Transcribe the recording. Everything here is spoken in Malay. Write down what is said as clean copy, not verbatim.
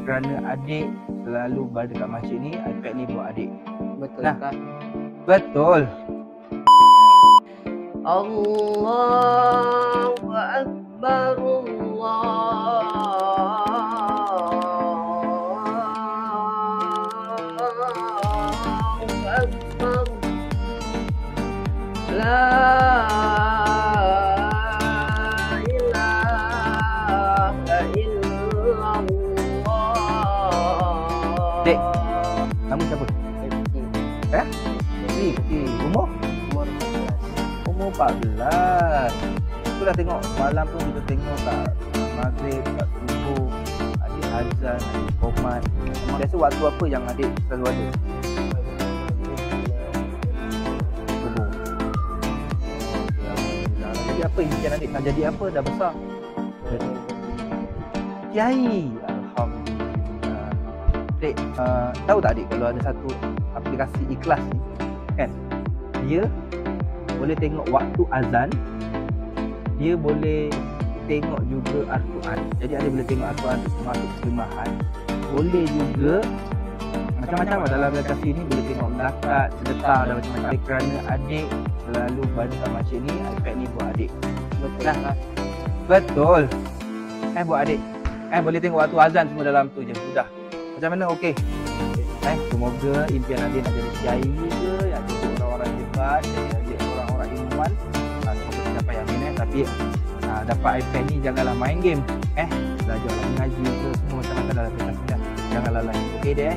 kerana adik selalu berada kat masjid ni, iPad ni buat adik. Betul Nah. Kak. Betul. Allahu Akbar, Allahu Akbar. La ilaha illallah. Dek, nama siapa? Rifki. Rifki. Umur? Umur 14. Umur 14. Aku dah tengok malam pun kita tengok kat maghrib, kat subuh, adik azan, adik komat. Biasa waktu apa yang adik selalu ada? Subuh. Jadi apa impian adik nak jadi apa dah besar? Kiai. Alhamdulillah. Dek, tahu tak adik kalau ada satu aplikasi ikhlas ni kan? Dia boleh tengok waktu azan, dia boleh tengok juga Al-Quran. Jadi ada boleh tengok Al-Quran termasuk terjemahan. Boleh juga macam-macam lah dalam aplikasi ni, boleh tengok zakat, sedekah dan macam-macam. Kerana adik selalu berada kat masjid ni, iPad ni buat adik. Betul Nah. Kak. Betul. Buat adik. Boleh tengok waktu azan semua dalam tu je. Sudah. Macam mana? Okey. Semoga impian adik nak jadi kiai ke, yang jadi orang-orang hebat, jadi orang-orang ilmuwan. Semoga tercapai, amin. Tapi dapat iPad ni janganlah main game. Belajar mengaji ke semua macam-macam dalam aplikasi. Jangan lalai. Okey deh.